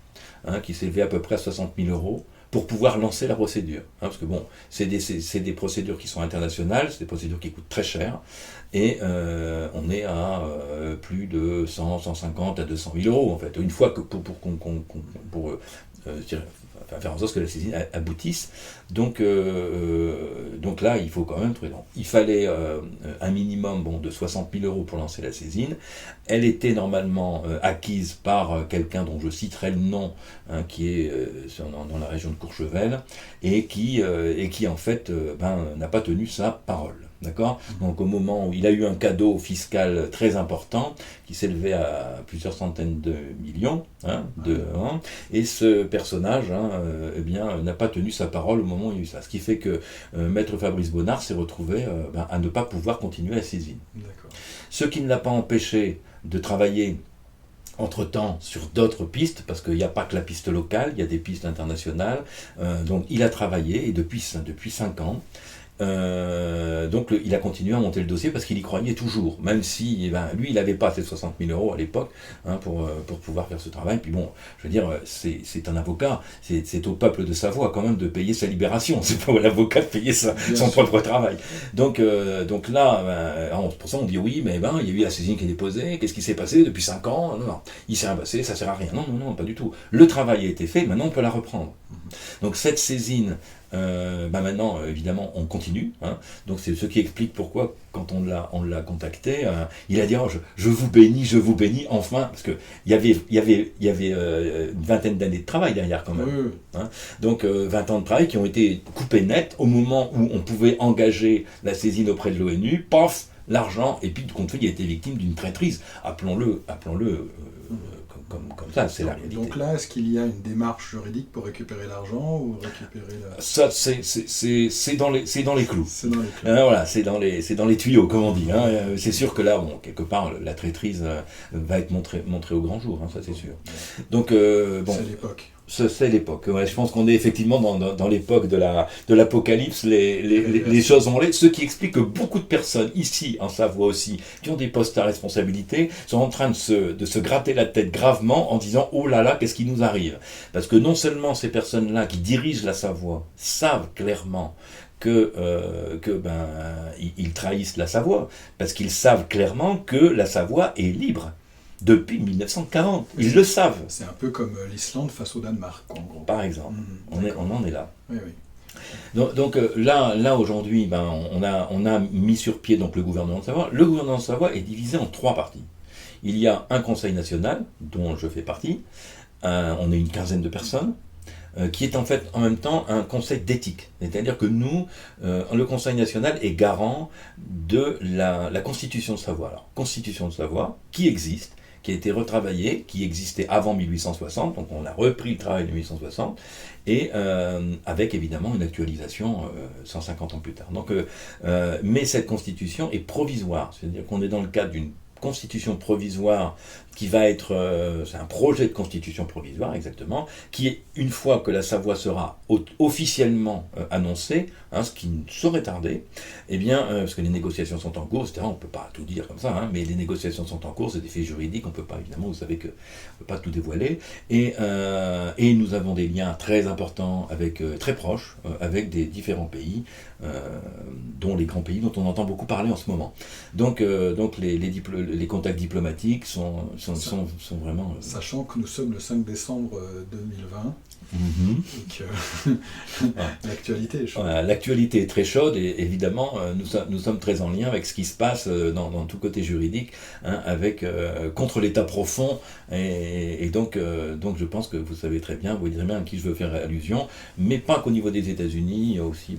qui s'élevait à peu près à 60 000 euros, pour pouvoir lancer la procédure. Parce que bon, c'est des procédures qui sont internationales, c'est des procédures qui coûtent très cher, et on est à plus de 150 à 200 000 euros, en fait, une fois que pour faire en sorte que la saisine aboutisse. Donc là, il faut quand même trouver. Il fallait un minimum de 60 000 euros pour lancer la saisine. Elle était normalement acquise par quelqu'un dont je citerai le nom, qui est dans la région de Courchevel, et qui en fait n'a pas tenu sa parole. D'accord ? Donc au moment où il a eu un cadeau fiscal très important, qui s'élevait à plusieurs centaines de millions, et ce personnage n'a pas tenu sa parole au moment où il y a eu ça. Ce qui fait que Maître Fabrice Bonnard s'est retrouvé à ne pas pouvoir continuer la saisine. D'accord. Ce qui ne l'a pas empêché de travailler entre-temps sur d'autres pistes, parce qu'il n'y a pas que la piste locale, il y a des pistes internationales. Donc il a travaillé, et depuis 5 ans, donc il a continué à monter le dossier parce qu'il y croyait toujours, même si lui il n'avait pas ces 60 000 euros à l'époque pour pouvoir faire ce travail. Puis bon, je veux dire, c'est un avocat, c'est au peuple de Savoie quand même de payer sa libération, c'est pas à l'avocat de payer son propre travail. Donc là, pour ça on dit oui, mais il y a eu la saisine qui est déposée, qu'est-ce qui s'est passé depuis 5 ans? Non, il s'est passé, ça sert à rien. Non, pas du tout. Le travail a été fait, maintenant on peut la reprendre. Donc cette saisine, maintenant évidemment on continue, donc c'est ce qui explique pourquoi quand on l'a contacté, il a dit je vous bénis enfin, parce que il y avait une vingtaine d'années de travail derrière quand même, donc 20 ans de travail qui ont été coupés net au moment où on pouvait engager la saisine auprès de l'ONU, paf, l'argent, et puis de compte fait il a été victime d'une traîtrise, appelons-le comme ça, c'est la réalité. Donc là, est-ce qu'il y a une démarche juridique pour récupérer l'argent ou récupérer la... Ça, c'est dans les clous. C'est dans les clous. Voilà, c'est dans les tuyaux, comme on dit. C'est sûr que là, quelque part, la traîtrise va être montrée au grand jour, ça c'est sûr. Donc, c'est l'époque. C'est l'époque. Ouais, je pense qu'on est effectivement dans l'époque de l'apocalypse. Les choses ont l'air. Ce qui explique que beaucoup de personnes ici en Savoie aussi, qui ont des postes à responsabilité, sont en train de se gratter la tête gravement en disant oh là là, qu'est-ce qui nous arrive? Parce que non seulement ces personnes-là qui dirigent la Savoie savent clairement qu'ils trahissent la Savoie, parce qu'ils savent clairement que la Savoie est libre. Depuis 1940. Ils le savent. C'est un peu comme l'Islande face au Danemark, en gros. Par exemple. On en est là. Oui, oui. Donc là aujourd'hui, on a mis sur pied donc, le gouvernement de Savoie. Le gouvernement de Savoie est divisé en 3 parties. Il y a un conseil national, dont je fais partie, on est une quinzaine de personnes, qui est en fait en même temps un conseil d'éthique. C'est-à-dire que nous, le conseil national est garant de la constitution de Savoie. Alors, constitution de Savoie, qui existe, qui a été retravaillée, qui existait avant 1860, donc on a repris le travail de 1860, et avec évidemment une actualisation 150 ans plus tard. Donc, mais cette constitution est provisoire, c'est-à-dire qu'on est dans le cadre d'une constitution provisoire qui va être, c'est un projet de constitution provisoire exactement, qui est, une fois que la Savoie sera officiellement annoncée, ce qui ne saurait tarder, eh bien, parce que les négociations sont en cours, etc., on ne peut pas tout dire comme ça, mais les négociations sont en cours, c'est des faits juridiques, on ne peut pas, évidemment, vous savez qu'on ne peut pas tout dévoiler, et nous avons des liens très importants, très proches, avec des différents pays, dont les grands pays dont on entend beaucoup parler en ce moment. Donc les contacts diplomatiques sont vraiment... Sachant que nous sommes le 5 décembre 2020, et que l'actualité est chaude. Voilà, l'actualité est très chaude et évidemment nous sommes très en lien avec ce qui se passe dans tout côté juridique, contre l'État profond et donc je pense que vous savez très bien, vous direz bien à qui je veux faire allusion, mais pas qu'au niveau des États-Unis, aussi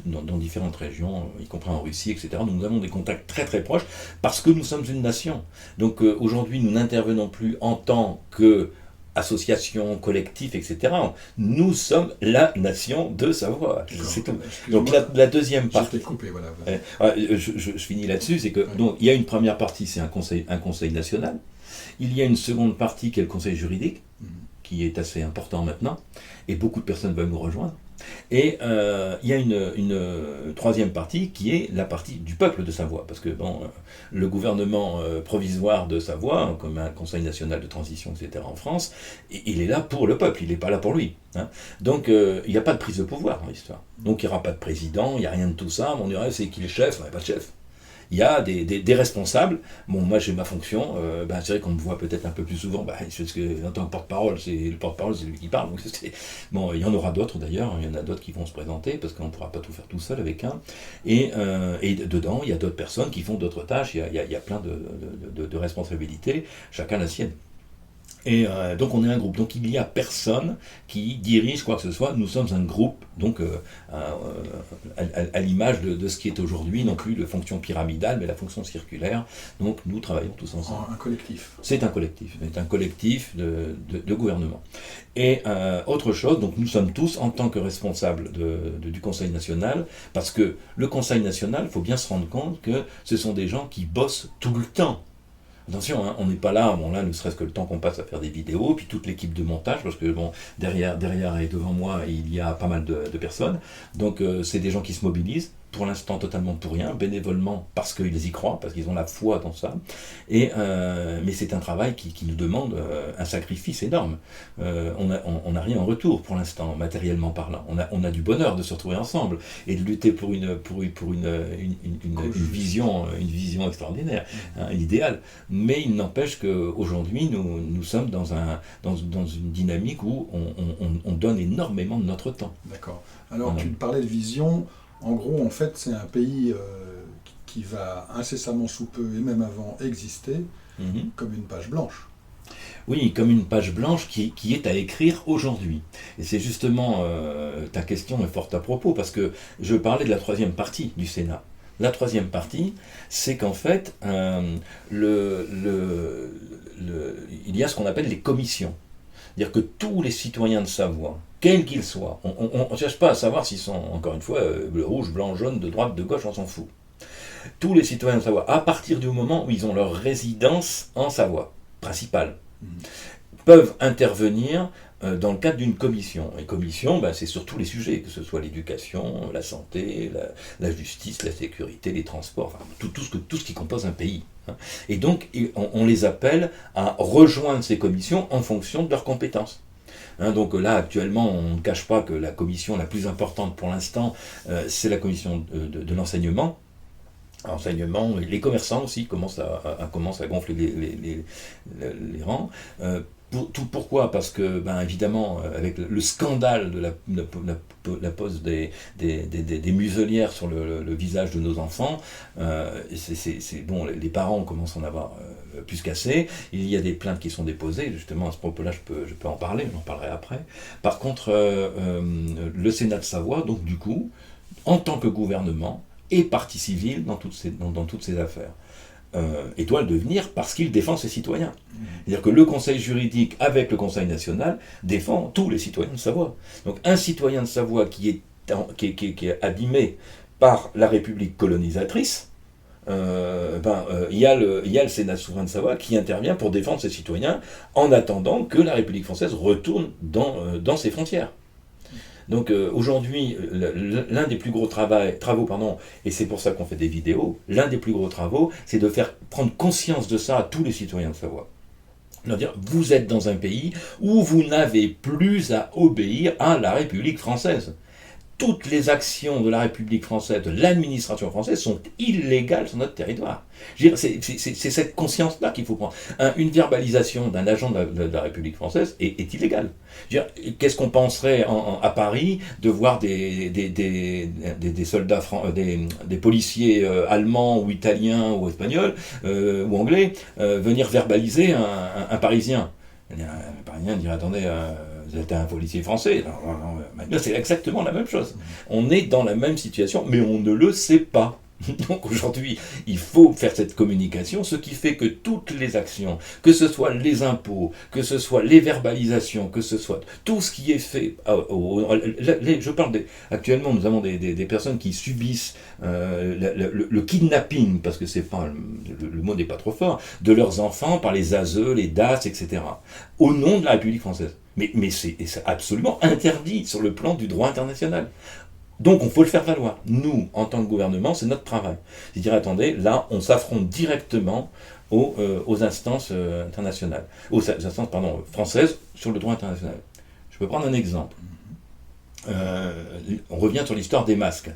dans différentes régions, y compris en Russie, etc. Nous avons des contacts très très proches parce que nous sommes une nation. Donc aujourd'hui nous n'intervenons plus en tant que association, collectif, etc. Nous sommes la nation de Savoie. C'est tout. Donc la deuxième partie... Je t'ai coupé, voilà. Je finis là-dessus, c'est que donc, il y a une première partie, c'est un conseil national. Il y a une seconde partie qui est le conseil juridique, qui est assez important maintenant, et beaucoup de personnes veulent nous rejoindre. Et il y a une troisième partie qui est la partie du peuple de Savoie, parce que le gouvernement provisoire de Savoie, comme un conseil national de transition, etc. en France, il est là pour le peuple, il n'est pas là pour lui. Donc il n'y a pas de prise de pouvoir dans l'histoire. Donc il n'y aura pas de président, il n'y a rien de tout ça, on dirait c'est qui le chef, il n'y a pas de chef. Il y a des responsables. Bon, moi j'ai ma fonction. C'est vrai qu'on me voit peut-être un peu plus souvent. Parce que en tant que porte-parole, le porte-parole, c'est lui qui parle. Donc bon, il y en aura d'autres d'ailleurs. Il y en a d'autres qui vont se présenter parce qu'on ne pourra pas tout faire tout seul avec un. Et dedans, il y a d'autres personnes qui font d'autres tâches. Il y a plein de responsabilités. Chacun la sienne. Et donc on est un groupe, donc il n'y a personne qui dirige quoi que ce soit, nous sommes un groupe, donc à l'image de ce qui est aujourd'hui, non plus la fonction pyramidale, mais la fonction circulaire, donc nous travaillons tous ensemble. Un collectif. C'est un collectif de gouvernement. Et autre chose, donc nous sommes tous en tant que responsables du Conseil national, parce que le Conseil national, il faut bien se rendre compte que ce sont des gens qui bossent tout le temps. Attention, on n'est pas là, là, ne serait-ce que le temps qu'on passe à faire des vidéos, puis toute l'équipe de montage, parce que derrière et devant moi, il y a pas mal de personnes. Donc c'est des gens qui se mobilisent, pour l'instant totalement pour rien, bénévolement parce qu'ils y croient, parce qu'ils ont la foi dans ça. Mais c'est un travail qui nous demande un sacrifice énorme. On n'a rien en retour pour l'instant, matériellement parlant. On a du bonheur de se retrouver ensemble et de lutter pour une vision extraordinaire, l'idéal. Mais il n'empêche qu'aujourd'hui, nous sommes dans une dynamique où on donne énormément de notre temps. D'accord. Alors, tu parlais de vision. En gros, en fait, c'est un pays qui va incessamment sous peu, et même avant, exister comme une page blanche. Oui, comme une page blanche qui est à écrire aujourd'hui. Et c'est justement, ta question est forte à propos, parce que je parlais de la troisième partie du Sénat. La troisième partie, c'est qu'en fait, il y a ce qu'on appelle les commissions. C'est-à-dire que tous les citoyens de Savoie, quels qu'ils soient, on ne cherche pas à savoir s'ils sont, encore une fois, bleu, rouge, blanc, jaune, de droite, de gauche, on s'en fout. Tous les citoyens de Savoie, à partir du moment où ils ont leur résidence en Savoie, principale, peuvent intervenir dans le cadre d'une commission. Et commission, c'est sur tous les sujets, que ce soit l'éducation, la santé, la justice, la sécurité, les transports, enfin, tout ce qui compose un pays. Et donc, on les appelle à rejoindre ces commissions en fonction de leurs compétences. Donc là, actuellement, on ne cache pas que la commission la plus importante pour l'instant, c'est la commission de l'enseignement. enseignement, et les commerçants aussi commencent à gonfler les rangs. Pourquoi? Parce que, évidemment, avec le scandale de la pose des muselières sur le visage de nos enfants, bon, les parents commencent à en avoir plus qu'assez. Il y a des plaintes qui sont déposées, justement, à ce propos-là, je peux en parler, j'en parlerai après. Par contre, le Sénat de Savoie, donc du coup, en tant que gouvernement, est partie civile dans toutes ces affaires. Et doit le devenir parce qu'il défend ses citoyens. C'est-à-dire que le Conseil juridique, avec le Conseil national, défend tous les citoyens de Savoie. Donc un citoyen de Savoie qui est abîmé par la République colonisatrice, il y a le Sénat souverain de Savoie qui intervient pour défendre ses citoyens en attendant que la République française retourne dans ses frontières. Donc aujourd'hui, l'un des plus gros travaux, et c'est pour ça qu'on fait des vidéos, l'un des plus gros travaux, c'est de faire prendre conscience de ça à tous les citoyens de Savoie. Leur dire, vous êtes dans un pays où vous n'avez plus à obéir à la République française. Toutes les actions de la République française, de l'administration française, sont illégales sur notre territoire. Je veux dire, c'est cette conscience-là qu'il faut prendre. Une verbalisation d'un agent de la République française est illégale. Je veux dire, qu'est-ce qu'on penserait à Paris de voir des soldats, des policiers allemands ou italiens ou espagnols ou anglais venir verbaliser un Parisien? Un Parisien dirait, attendez, vous êtes un policier français. Non, c'est exactement la même chose. On est dans la même situation, mais on ne le sait pas. Donc aujourd'hui, il faut faire cette communication, ce qui fait que toutes les actions, que ce soit les impôts, que ce soit les verbalisations, que ce soit tout ce qui est fait, actuellement nous avons des personnes qui subissent le kidnapping, parce que c'est pas, le mot n'est pas trop fort, de leurs enfants par les ASE, les DAS, etc., au nom de la République française. Mais c'est absolument interdit sur le plan du droit international. Donc, il faut le faire valoir. Nous, en tant que gouvernement, c'est notre travail. C'est dire, attendez, là, on s'affronte directement aux instances internationales, aux instances, françaises sur le droit international. Je peux prendre un exemple. On revient sur l'histoire des masques.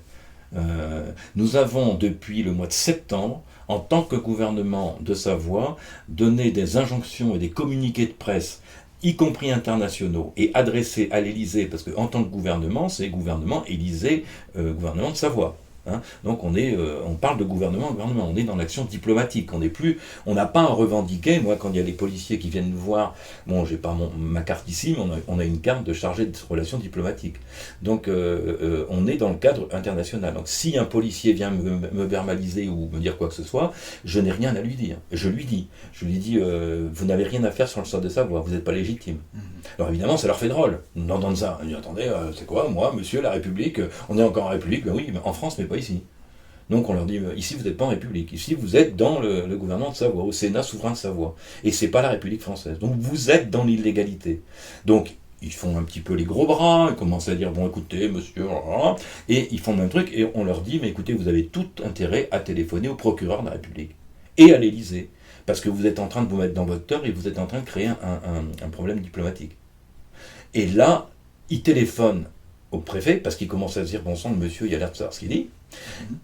Nous avons, depuis le mois de septembre, en tant que gouvernement de Savoie, donné des injonctions et des communiqués de presse, y compris internationaux, et adressés à l'Élysée, parce qu'en tant que gouvernement, c'est gouvernement Élysée, gouvernement de Savoie. Hein. Donc on parle de gouvernement, on est dans l'action diplomatique, on n'a pas à revendiquer. Moi, quand il y a les policiers qui viennent nous voir, bon, j'ai pas ma carte ici, mais on a une carte de chargé de relations diplomatiques. Donc on est dans le cadre international. Donc si un policier vient me verbaliser ou me dire quoi que ce soit, je n'ai rien à lui dire. Je lui dis, vous n'avez rien à faire sur le sol de Savoie, vous n'êtes pas légitime. Alors évidemment, ça leur fait drôle d'entendre ça. Ils disent, attendez, c'est quoi, moi, monsieur, la République, on est encore en République, ben oui, mais en France, mais pas ici. Donc on leur dit, ici vous n'êtes pas en République, ici vous êtes dans le gouvernement de Savoie, au Sénat souverain de Savoie, et c'est pas la République française. Donc vous êtes dans l'illégalité. Donc ils font un petit peu les gros bras, ils commencent à dire, bon écoutez, monsieur, et ils font le même truc, et on leur dit, mais écoutez, vous avez tout intérêt à téléphoner au procureur de la République, et à l'Élysée, parce que vous êtes en train de vous mettre dans votre tort, et vous êtes en train de créer un problème diplomatique. Et là, ils téléphonent au préfet, parce qu'il commence à se dire, bon sang, le monsieur, il a l'air de savoir ce qu'il dit.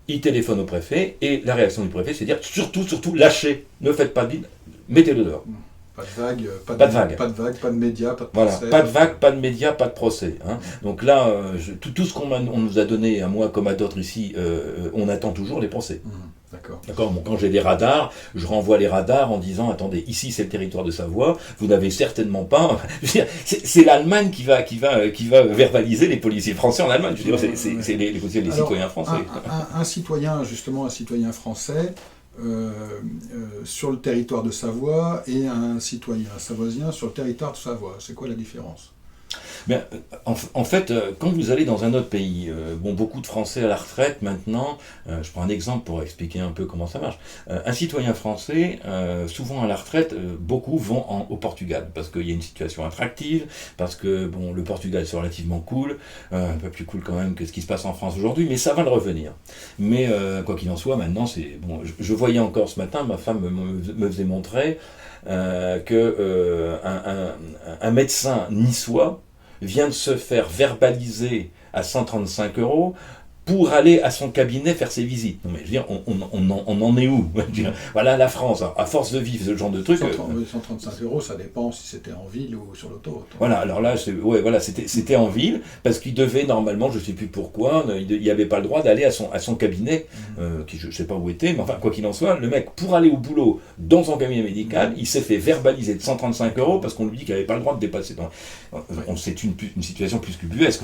Il téléphone au préfet, et la réaction du préfet, c'est de dire, surtout, lâchez, ne faites pas de vide, mettez-le dehors. Pas de vague, pas de médias, pas de voilà, procès. Pas de vague, pas de médias, pas de procès. Hein. Donc là, tout ce qu'on nous a donné, à moi comme à d'autres ici, on attend toujours les procès. D'accord. Bon, quand j'ai des radars, je renvoie les radars en disant, attendez, ici c'est le territoire de Savoie, vous n'avez certainement pas... c'est l'Allemagne qui va verbaliser les policiers français en Allemagne. Je veux dire, c'est les citoyens français. Un citoyen français sur le territoire de Savoie et un citoyen savoisien sur le territoire de Savoie, c'est quoi la différence ? Bien, en fait, quand vous allez dans un autre pays, beaucoup de Français à la retraite maintenant, je prends un exemple pour expliquer un peu comment ça marche. Un citoyen français, souvent à la retraite, beaucoup vont au Portugal, parce qu'il y a une situation attractive, parce que le Portugal c'est relativement cool, un peu plus cool quand même que ce qui se passe en France aujourd'hui, mais ça va le revenir. Mais quoi qu'il en soit, maintenant, c'est bon. Je voyais encore ce matin, ma femme me faisait montrer qu'un médecin niçois vient de se faire verbaliser à 135 € pour aller à son cabinet faire ses visites. Non mais je veux dire, on en est où? Je veux dire, voilà la France, à force de vivre ce genre de trucs... 135 €, ça dépend si c'était en ville ou sur l'autoroute. Voilà, alors là, c'était en ville, parce qu'il devait normalement, je ne sais plus pourquoi, il n'avait pas le droit d'aller à son cabinet, qui je ne sais pas où était, mais enfin, quoi qu'il en soit, le mec, pour aller au boulot dans son cabinet médical, il s'est fait verbaliser de 135 € parce qu'on lui dit qu'il n'avait pas le droit de dépasser. C'est une situation plus qu'ubuesque,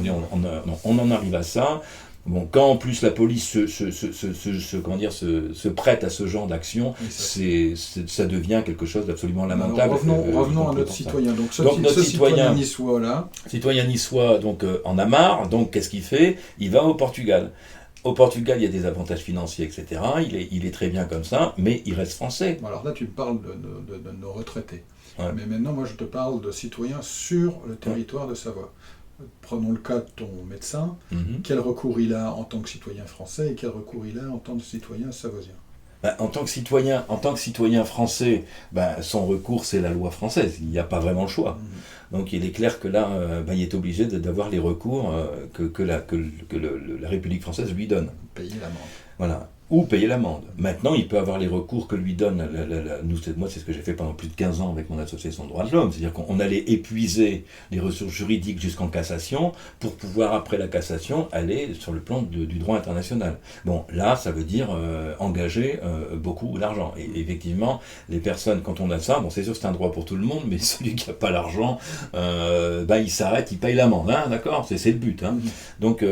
on en arrive à ça. Bon, quand en plus la police se prête à ce genre d'action, ça devient quelque chose d'absolument lamentable. Alors, revenons à notre citoyen. Donc, notre citoyen niçois là. Citoyen niçois donc en a marre. Donc qu'est-ce qu'il fait? Il va au Portugal. Au Portugal, il y a des avantages financiers, etc. Il est très bien comme ça, mais il reste français. Alors là, tu me parles de nos retraités. Ouais. Mais maintenant, moi, je te parle de citoyens sur le territoire de Savoie. Prenons le cas de ton médecin. Quel recours il a en tant que citoyen français et quel recours il a en tant que citoyen savoisien? En tant que citoyen français, son recours c'est la loi française. Il n'y a pas vraiment le choix. Donc il est clair que là, il est obligé d'avoir les recours que la République française lui donne. Payer l'amende. Voilà. Ou payer l'amende. Maintenant, il peut avoir les recours que lui donne, moi c'est ce que j'ai fait pendant plus de 15 ans avec mon association de droits de l'homme, c'est-à-dire qu'on allait épuiser les ressources juridiques jusqu'en cassation pour pouvoir, après la cassation, aller sur le plan du droit international. Bon, là, ça veut dire engager beaucoup d'argent. Et effectivement, les personnes, quand on a ça, bon, c'est sûr que c'est un droit pour tout le monde, mais celui qui n'a pas l'argent, il s'arrête, il paye l'amende, hein, d'accord? C'est le but. Hein. Donc,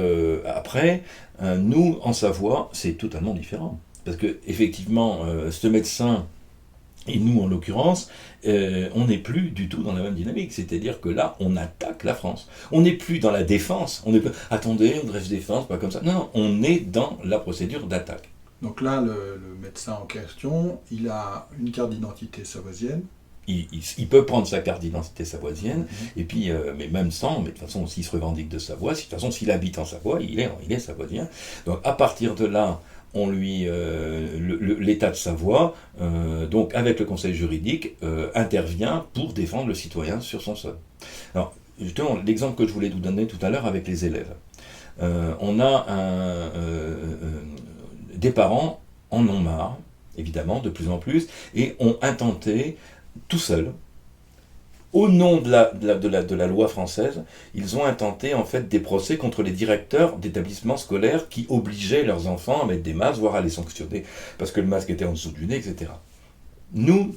après... nous, en Savoie, c'est totalement différent. Parce que, effectivement, ce médecin, et nous en l'occurrence, on n'est plus du tout dans la même dynamique. C'est-à-dire que là, on attaque la France. On n'est plus dans la défense. Attendez, on dresse défense, pas comme ça. Non, on est dans la procédure d'attaque. Donc là, le médecin en question, il a une carte d'identité savoisienne. Il peut prendre sa carte d'identité savoisienne, et puis, mais même sans, mais de toute façon, s'il se revendique de Savoie, de toute façon, s'il habite en Savoie, il est savoisien. Donc, à partir de là, on lui, l'État de Savoie, donc avec le conseil juridique, intervient pour défendre le citoyen sur son sol. Alors, justement, l'exemple que je voulais vous donner tout à l'heure avec les élèves. On a des parents en ont marre, évidemment, de plus en plus, et ont intenté tout seuls, au nom de la loi française, ils ont intenté en fait des procès contre les directeurs d'établissements scolaires qui obligeaient leurs enfants à mettre des masques, voire à les sanctionner parce que le masque était en dessous du nez, etc. Nous,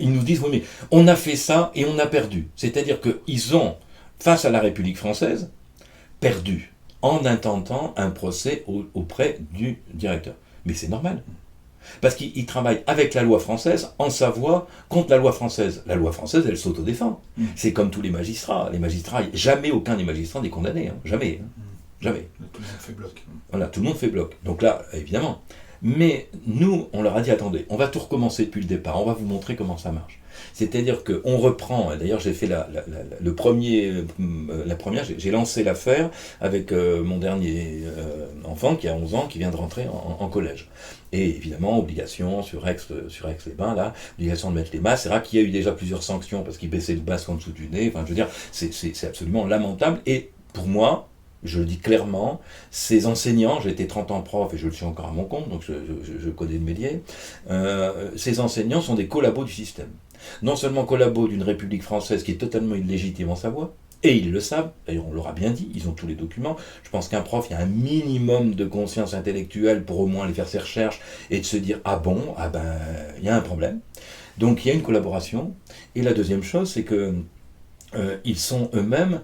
ils nous disent, oui, mais on a fait ça et on a perdu. C'est-à-dire qu'ils ont, face à la République française, perdu en intentant un procès auprès du directeur. Mais c'est normal. Parce qu'ils travaillent avec la loi française, en Savoie, contre la loi française. La loi française, elle s'autodéfend. C'est comme tous les magistrats. Les magistrats, jamais aucun des magistrats n'est condamné. Hein. Jamais. Hein. Jamais. Tout le monde fait bloc. Voilà, tout le monde fait bloc. Donc là, évidemment. Mais nous, on leur a dit, attendez, on va tout recommencer depuis le départ. On va vous montrer comment ça marche. C'est-à-dire qu'on reprend, d'ailleurs j'ai fait la première, j'ai lancé l'affaire avec mon dernier enfant qui a 11 ans, qui vient de rentrer en collège. Et évidemment, obligation sur Aix-les-Bains, là, obligation de mettre les masques. C'est vrai qu'il y a eu déjà plusieurs sanctions parce qu'il baissait le masque en dessous du nez. Enfin, je veux dire, c'est absolument lamentable. Et pour moi, je le dis clairement, ces enseignants, j'ai été 30 ans prof et je le suis encore à mon compte, donc je connais le métier, ces enseignants sont des collabos du système. Non seulement collabos d'une République française qui est totalement illégitime en Savoie, et ils le savent, d'ailleurs on leur a bien dit, ils ont tous les documents. Je pense qu'un prof, il y a un minimum de conscience intellectuelle pour au moins aller faire ses recherches et de se dire, il y a un problème. Donc il y a une collaboration. Et la deuxième chose, c'est que ils sont eux-mêmes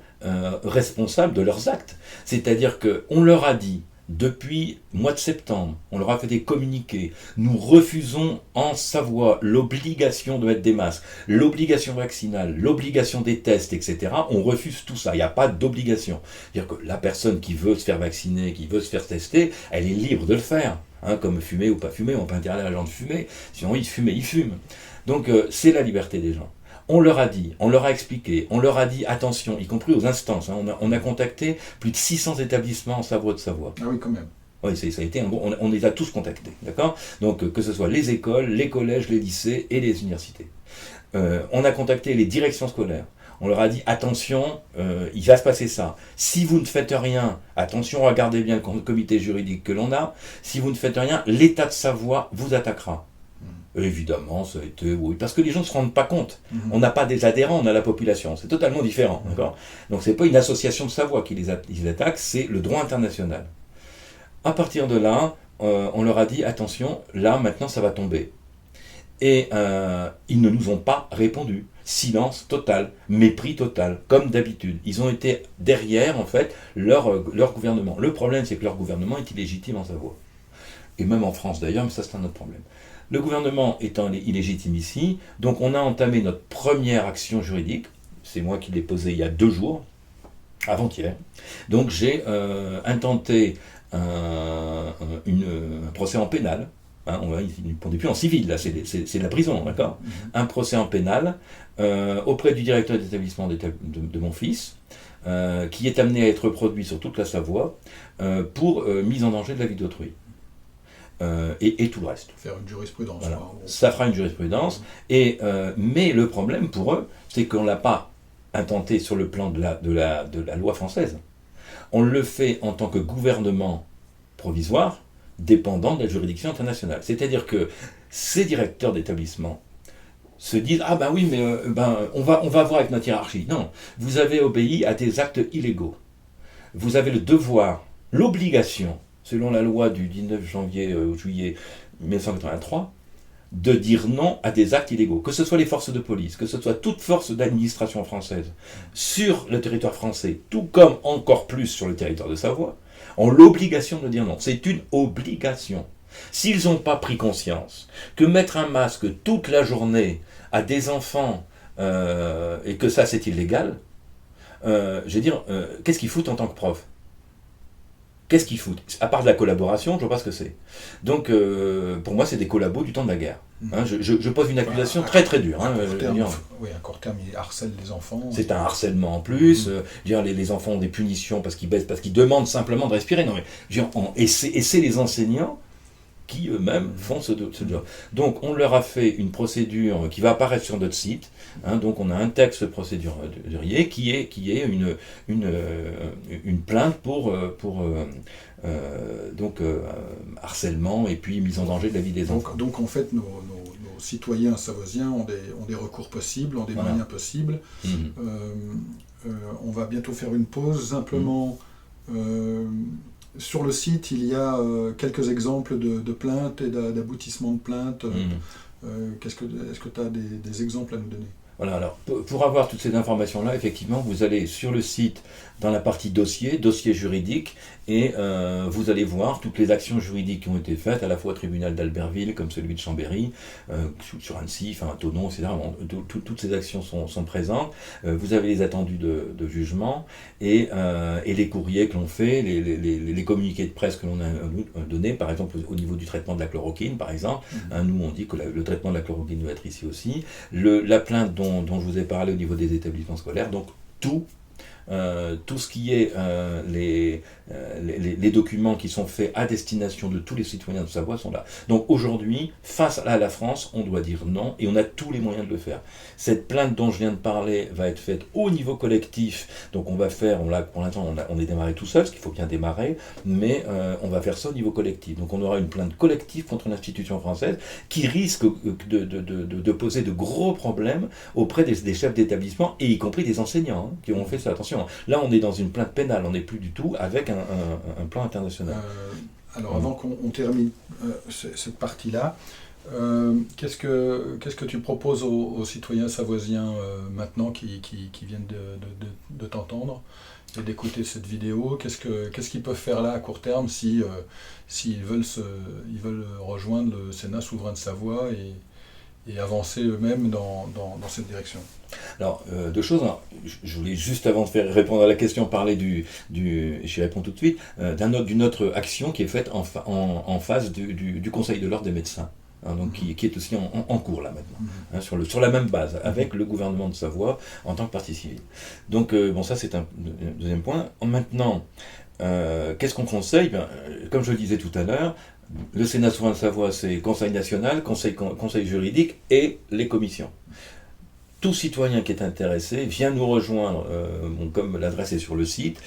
responsables de leurs actes. C'est-à-dire qu'on leur a dit, depuis le mois de septembre, on leur a fait des communiqués, nous refusons en Savoie l'obligation de mettre des masques, l'obligation vaccinale, l'obligation des tests, etc. On refuse tout ça, il n'y a pas d'obligation. C'est-à-dire que la personne qui veut se faire vacciner, qui veut se faire tester, elle est libre de le faire. Hein, comme fumer ou pas fumer, on peut interdire à les gens de fumer, sinon ils fument. Donc c'est la liberté des gens. On leur a dit, on leur a expliqué, on leur a dit attention, y compris aux instances. Hein, on a contacté plus de 600 établissements en Savoie. Ah oui, quand même. Oui, ça a été un gros. On les a tous contactés, d'accord? Donc que ce soit les écoles, les collèges, les lycées et les universités. On a contacté les directions scolaires. On leur a dit attention, il va se passer ça. Si vous ne faites rien, attention, regardez bien le comité juridique que l'on a, si vous ne faites rien, l'État de Savoie vous attaquera. Évidemment, ça a été oui, parce que les gens ne se rendent pas compte. On n'a pas des adhérents, on a la population. C'est totalement différent. D'accord. Donc c'est pas une association de Savoie qui les attaque, c'est le droit international. À partir de là, on leur a dit attention, là maintenant ça va tomber. Et ils ne nous ont pas répondu. Silence total, mépris total, comme d'habitude. Ils ont été derrière, en fait, leur gouvernement. Le problème, c'est que leur gouvernement est illégitime en Savoie. Et même en France d'ailleurs, mais ça c'est un autre problème. Le gouvernement étant illégitime ici, donc on a entamé notre première action juridique. C'est moi qui l'ai posée il y a 2 jours, avant-hier. Donc j'ai intenté un procès en pénal. Hein, on n'est plus en civil, là, c'est la prison, d'accord. Un procès en pénal auprès du directeur d'établissement de mon fils, qui est amené à être produit sur toute la Savoie pour mise en danger de la vie d'autrui. Et tout le reste. Faire une jurisprudence. Voilà. Ça fera une jurisprudence. Mais le problème pour eux, c'est qu'on ne l'a pas intenté sur le plan de la loi française. On le fait en tant que gouvernement provisoire, dépendant de la juridiction internationale. C'est-à-dire que ces directeurs d'établissement se disent « Ah ben oui, mais on va voir avec notre hiérarchie. » Non, vous avez obéi à des actes illégaux. Vous avez le devoir, l'obligation, selon la loi du 19 juillet 1983, de dire non à des actes illégaux. Que ce soit les forces de police, que ce soit toute force d'administration française sur le territoire français, tout comme encore plus sur le territoire de Savoie, ont l'obligation de dire non. C'est une obligation. S'ils n'ont pas pris conscience que mettre un masque toute la journée à des enfants et que ça c'est illégal, je veux dire, qu'est-ce qu'ils foutent en tant que prof ? Qu'est-ce qu'ils foutent ? À part de la collaboration, je ne vois pas ce que c'est. Donc, pour moi, c'est des collabos du temps de la guerre. Hein, je pose une accusation très très dure. À court terme, ils harcèlent les enfants. C'est un harcèlement en plus. Les enfants ont des punitions parce qu'ils baissent, parce qu'ils demandent simplement de respirer. Non, mais, et c'est les enseignants qui eux-mêmes font ce job. Donc on leur a fait une procédure qui va apparaître sur notre site. Hein, donc on a un texte procédurier qui est une plainte pour harcèlement et puis mise en danger de la vie des enfants. Donc en fait nos citoyens savoisiens ont des recours possibles, ont des moyens possibles. On va bientôt faire une pause. Simplement, sur le site, il y a quelques exemples de plaintes et d'aboutissements de plaintes. Est-ce que tu as des exemples à nous donner ? Voilà, alors pour avoir toutes ces informations-là, effectivement, vous allez sur le site, dans la partie dossier juridique, et vous allez voir toutes les actions juridiques qui ont été faites, à la fois au tribunal d'Albertville, comme celui de Chambéry, sur Annecy, Thonon, etc. Toutes ces actions sont présentes. Vous avez les attendus de jugement, et les courriers que l'on fait, les communiqués de presse que l'on a donnés, par exemple au niveau du traitement de la chloroquine, par exemple. Nous, on dit que le traitement de la chloroquine doit être ici aussi. La plainte dont je vous ai parlé au niveau des établissements scolaires, donc tout ce qui est les documents qui sont faits à destination de tous les citoyens de Savoie sont là. Donc aujourd'hui, face à la France, on doit dire non et on a tous les moyens de le faire. Cette plainte dont je viens de parler va être faite au niveau collectif, donc on va faire, pour l'instant on est démarré tout seul, parce qu'il faut bien démarrer, mais on va faire ça au niveau collectif. Donc on aura une plainte collective contre l'institution française qui risque de poser de gros problèmes auprès des chefs d'établissement, et y compris des enseignants qui ont fait ça. Attention, là on est dans une plainte pénale, on n'est plus du tout avec un plan international. Alors avant qu'on termine cette partie-là, qu'est-ce que tu proposes aux citoyens savoisiens maintenant qui viennent de t'entendre et d'écouter cette vidéo? Qu'est-ce qu'ils peuvent faire là à court terme s'ils veulent rejoindre le Sénat souverain de Savoie et avancer eux-mêmes dans cette direction? Alors, 2 choses. Je voulais juste, avant de répondre à la question, parler j'y réponds tout de suite, d'une autre action qui est faite en face du Conseil de l'ordre des médecins. Hein, donc qui est aussi en cours là maintenant, sur la même base, avec le gouvernement de Savoie en tant que partie civile. Donc ça c'est un deuxième point. Maintenant, qu'est-ce qu'on conseille ? Comme je le disais tout à l'heure, le Sénat souverain de Savoie, c'est Conseil national, conseil juridique et les commissions. tout citoyen qui est intéressé vient nous rejoindre, comme l'adresse est sur le site,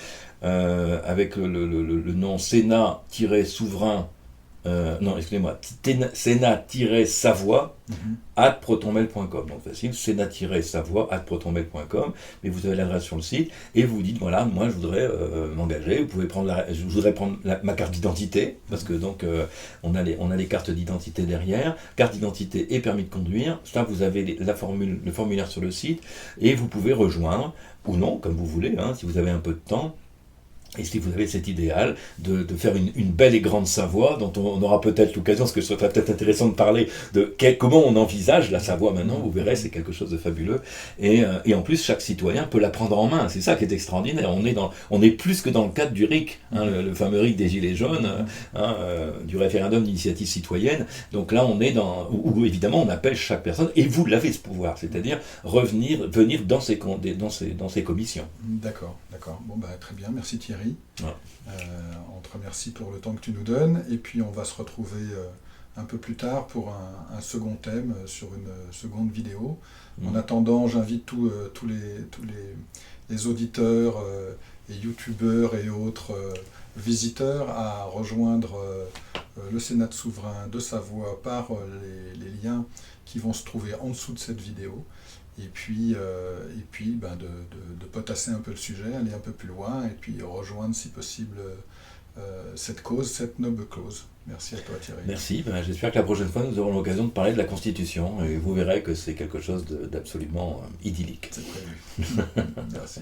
avec le nom Sénat-souverain, non, excusez-moi, Sénat-Savoie, @protonmail.com. Donc facile, Sénat-Savoie, @protonmail.com. Mais vous avez l'adresse sur le site et vous dites voilà, moi je voudrais m'engager. Vous pouvez je voudrais prendre ma carte d'identité parce que donc on a les cartes d'identité derrière, carte d'identité et permis de conduire. Ça, vous avez le formulaire sur le site et vous pouvez rejoindre ou non, comme vous voulez, si vous avez un peu de temps. Et si vous avez cet idéal de faire une belle et grande Savoie, dont on aura peut-être l'occasion, parce que ce serait peut-être intéressant de parler de comment on envisage la Savoie maintenant, vous verrez, c'est quelque chose de fabuleux. Et en plus, chaque citoyen peut la prendre en main, c'est ça qui est extraordinaire. On est plus que dans le cadre du RIC, le fameux RIC des Gilets jaunes, du référendum d'initiative citoyenne. Donc là, on est où évidemment on appelle chaque personne, et vous l'avez ce pouvoir, c'est-à-dire venir dans ces commissions. D'accord. Bon, très bien, merci Thierry. Ouais. On te remercie pour le temps que tu nous donnes et puis on va se retrouver un peu plus tard pour un second thème sur une seconde vidéo. En attendant, j'invite tous les auditeurs et youtubeurs et autres visiteurs à rejoindre le Sénat souverain de Savoie par les liens qui vont se trouver en dessous de cette vidéo. Et puis de potasser un peu le sujet, aller un peu plus loin, et puis rejoindre si possible cette noble cause. Merci à toi Thierry. Merci, j'espère que la prochaine fois nous aurons l'occasion de parler de la Constitution, et vous verrez que c'est quelque chose d'absolument idyllique. C'est prévu. Merci.